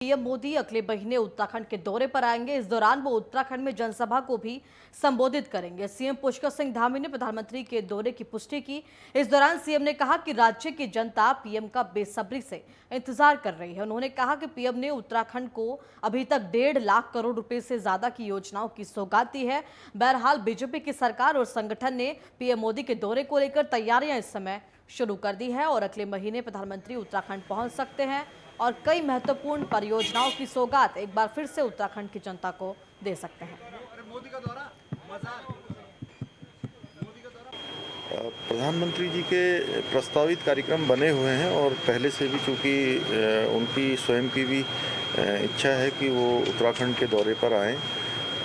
PM Modi अगले महीने उत्तराखंड के दौरे पर आएंगे। इस दौरान वो उत्तराखंड में जनसभा को भी संबोधित करेंगे। सीएम पुष्कर सिंह धामी ने प्रधानमंत्री के दौरे की पुष्टि की। इस दौरान सीएम ने कहा कि राज्य की जनता पीएम का बेसब्री से इंतजार कर रही है। उन्होंने कहा कि पीएम ने उत्तराखंड को अभी तक 1.5 लाख करोड़ रुपए से ज्यादा की योजनाओं की सौगात दी है। बहरहाल बीजेपी की सरकार और संगठन ने पीएम मोदी के दौरे को लेकर तैयारियां इस समय शुरू कर दी है और अगले महीने प्रधानमंत्री उत्तराखंड पहुंच सकते हैं और कई महत्वपूर्ण परियोजनाओं की सौगात एक बार फिर से उत्तराखंड की जनता को दे सकते हैं। प्रधानमंत्री जी के प्रस्तावित कार्यक्रम बने हुए हैं और पहले से भी चूँकि उनकी स्वयं की भी इच्छा है कि वो उत्तराखंड के दौरे पर आएँ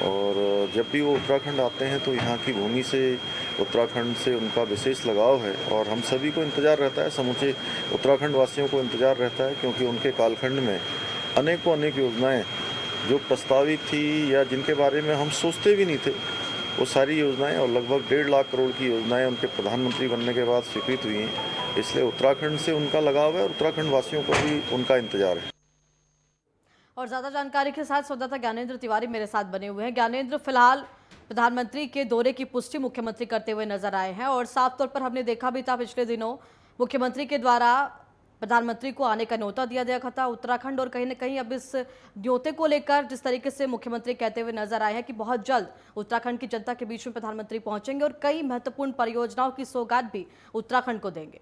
और जब भी वो उत्तराखंड आते हैं तो यहाँ की भूमि से, उत्तराखंड से उनका विशेष लगाव है और हम सभी को इंतज़ार रहता है, समूचे उत्तराखंड वासियों को इंतज़ार रहता है, क्योंकि उनके कालखंड में अनेक योजनाएं जो प्रस्तावित थी या जिनके बारे में हम सोचते भी नहीं थे, वो सारी योजनाएं और लगभग 1.5 लाख करोड़ की योजनाएं उनके प्रधानमंत्री बनने के बाद स्वीकृत हुई हैं। इसलिए उत्तराखंड से उनका लगाव है और उत्तराखंड वासियों को भी उनका इंतज़ार है। और ज्यादा जानकारी के साथ संवाददाता ज्ञानेंद्र तिवारी मेरे साथ बने हुए हैं। ज्ञानेंद्र, फिलहाल प्रधानमंत्री के दौरे की पुष्टि मुख्यमंत्री करते हुए नजर आए हैं और साफ तौर पर हमने देखा भी था पिछले दिनों मुख्यमंत्री के द्वारा प्रधानमंत्री को आने का न्योता दिया गया था उत्तराखंड और कहीं ना कहीं अब इस न्योते को लेकर जिस तरीके से मुख्यमंत्री कहते हुए नजर आए हैं कि बहुत जल्द उत्तराखंड की जनता के बीच में प्रधानमंत्री पहुंचेंगे और कई महत्वपूर्ण परियोजनाओं की सौगात भी उत्तराखंड को देंगे।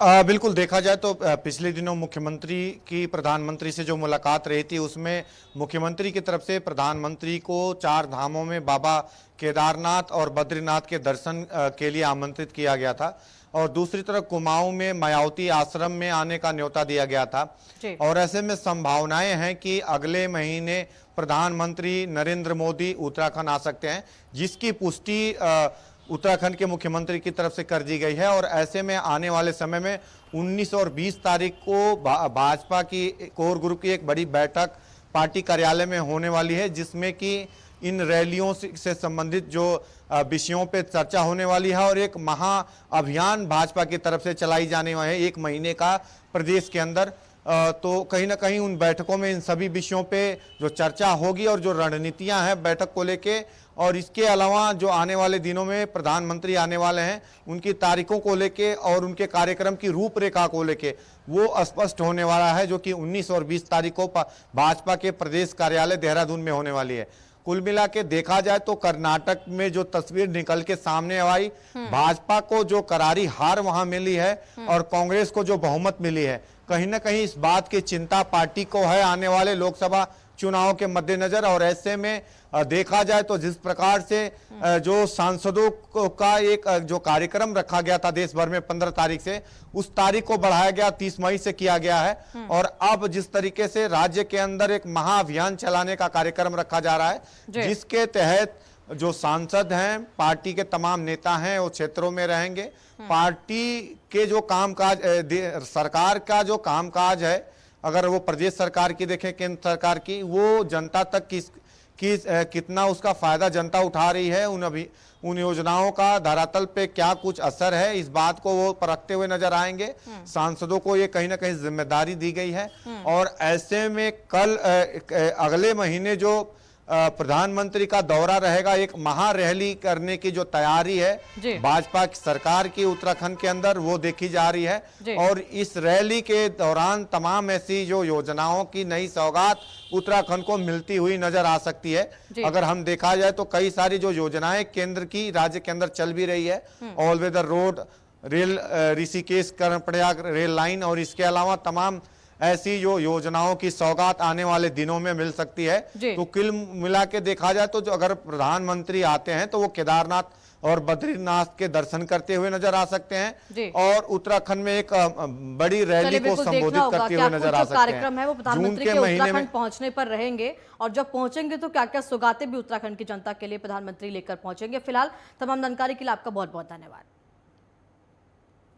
बिल्कुल, देखा जाए तो पिछले दिनों मुख्यमंत्री की प्रधानमंत्री से जो मुलाकात रही थी उसमें मुख्यमंत्री की तरफ से प्रधानमंत्री को 4 धामों में बाबा केदारनाथ और बद्रीनाथ के दर्शन के लिए आमंत्रित किया गया था और दूसरी तरफ कुमाऊं में मायावती आश्रम में आने का न्योता दिया गया था। और ऐसे में संभावनाएं हैं कि अगले महीने प्रधानमंत्री नरेंद्र मोदी उत्तराखंड आ सकते हैं, जिसकी पुष्टि उत्तराखंड के मुख्यमंत्री की तरफ से कर दी गई है। और ऐसे में आने वाले समय में 19 और 20 तारीख को भाजपा की कोर ग्रुप की एक बड़ी बैठक पार्टी कार्यालय में होने वाली है, जिसमें कि इन रैलियों से संबंधित जो विषयों पे चर्चा होने वाली है और एक महा अभियान भाजपा की तरफ से चलाई जाने वाली है 1 महीने का प्रदेश के अंदर। तो कहीं ना कहीं उन बैठकों में इन सभी विषयों पे जो चर्चा होगी और जो रणनीतियां हैं बैठक को लेके, और इसके अलावा जो आने वाले दिनों में प्रधानमंत्री आने वाले हैं उनकी तारीखों को लेके और उनके कार्यक्रम की रूपरेखा को लेके वो स्पष्ट होने वाला है, जो कि 19 और 20 तारीख को भाजपा के प्रदेश कार्यालय देहरादून में होने वाली है। कुल मिला के देखा जाए तो कर्नाटक में जो तस्वीर निकल के सामने आई, भाजपा को जो करारी हार वहां मिली है और कांग्रेस को जो बहुमत मिली है, कहीं ना कहीं इस बात की चिंता पार्टी को है आने वाले लोकसभा चुनाव के मद्देनजर। और ऐसे में देखा जाए तो जिस प्रकार से जो सांसदों का एक जो कार्यक्रम रखा गया था देश भर में 15 तारीख से, उस तारीख को बढ़ाया गया 30 मई से किया गया है। और अब जिस तरीके से राज्य के अंदर एक महाअभियान चलाने का कार्यक्रम रखा जा रहा है, जिसके तहत जो सांसद हैं, पार्टी के तमाम नेता हैं, वो क्षेत्रों में रहेंगे। पार्टी के जो कामकाज, सरकार का जो कामकाज है, अगर वो प्रदेश सरकार की देखें, केंद्र सरकार की, वो जनता तक कितना उसका फायदा जनता उठा रही है, उन योजनाओं का धरातल पे क्या कुछ असर है, इस बात को वो परखते हुए नजर आएंगे। सांसदों को ये कहीं ना कहीं जिम्मेदारी दी गई है और ऐसे में कल अगले महीने जो प्रधानमंत्री का दौरा रहेगा, एक महा रैली करने की जो तैयारी है भाजपा की सरकार की उत्तराखंड के अंदर, वो देखी जा रही है। और इस रैली के दौरान तमाम ऐसी जो योजनाओं की नई सौगात उत्तराखंड को मिलती हुई नजर आ सकती है। अगर हम देखा जाए तो कई सारी जो योजनाएं केंद्र की राज्य के अंदर चल भी रही है, all weather road, rail, Rishikesh Karnaprayag rail line, और इसके अलावा तमाम ऐसी जो योजनाओं की सौगात आने वाले दिनों में मिल सकती है। तो कुल मिला के देखा जाए तो जो अगर प्रधानमंत्री आते हैं तो वो केदारनाथ और बद्रीनाथ के दर्शन करते हुए नजर आ सकते हैं और उत्तराखंड में एक बड़ी रैली को संबोधित करते हुए नजर आ सकते हैं। कार्यक्रम है वो प्रधानमंत्री के उत्तराखंड पहुंचने पर रहेंगे और जब पहुंचेंगे तो क्या क्या सौगातें भी उत्तराखंड की जनता के लिए प्रधानमंत्री लेकर पहुंचेंगे। फिलहाल तमाम जानकारी के लिए आपका बहुत बहुत धन्यवाद।